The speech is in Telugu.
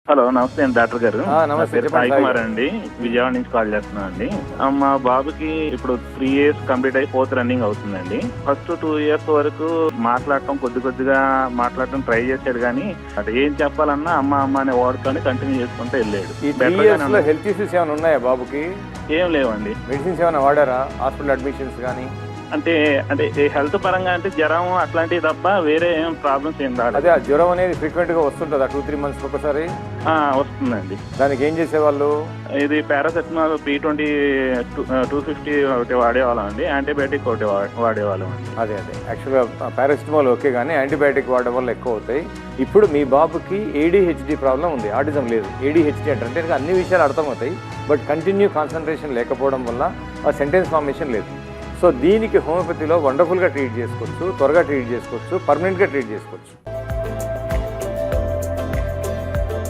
హలో నమస్తే అండి డాక్టర్ గారు. నమస్తే. సాయి కుమార్ అండి, విజయవాడ నుంచి కాల్ చేస్తున్నాను అండి. మా బాబుకి ఇప్పుడు 3 years కంప్లీట్ అయ్యి 4th రన్నింగ్ అవుతుందండి. ఫస్ట్ 2 years వరకు మాట్లాడటం కొద్దిగా మాట్లాడటం ట్రై చేశాడు, కానీ అంటే ఏం చెప్పాలన్నా అమ్మ అమ్మ అనే వర్డ్తోనే కంటిన్యూ చేసుకుంటూ వెళ్ళాడు. హెల్త్ ఇష్యూస్ ఏమైనా ఉన్నాయా బాబుకి? ఏం లేవండి. మెడిసిన్స్ ఏమైనా వాడారా? హాస్పిటల్ అడ్మిషన్స్ కానీ? అంటే హెల్త్ పరంగా అంటే జ్వరం అట్లాంటివి తప్ప వేరే ఏం ప్రాబ్లమ్స్ ఏం రాలేదు. అదే జ్వరం అనేది ఫ్రీక్వెంట్ గా వస్తుంటుందా 2-3 months ఒకసారి? వస్తుందండి. దానికి ఏం చేసేవాళ్ళు? ఇది పారాసెటమాల్ P20 250 ఒకటి వాడేవాళ్ళం అండి, యాంటీబయాటిక్ ఒకటి వాడేవాళ్ళం అండి. అదే యాక్చువల్గా పారాసెటమాల్ ఓకే, కానీ యాంటీబయాటిక్ వాడడం వల్ల ఎక్కువ అవుతాయి. ఇప్పుడు మీ బాబుకి ADHD ప్రాబ్లం ఉంది, ఆటిజం లేదు. ADHD అంటే అన్ని విషయాలు అర్థమవుతాయి, బట్ కంటిన్యూ కాన్సన్ట్రేషన్ లేకపోవడం వల్ల ఆ సెంటెన్స్ ఫార్మేషన్ లేదు. సో దీనికి హోమియోపతిలో వండర్ఫుల్గా ట్రీట్ చేసుకోవచ్చు, త్వరగా ట్రీట్ చేసుకోవచ్చు, పర్మనెంట్గా ట్రీట్ చేసుకోవచ్చు.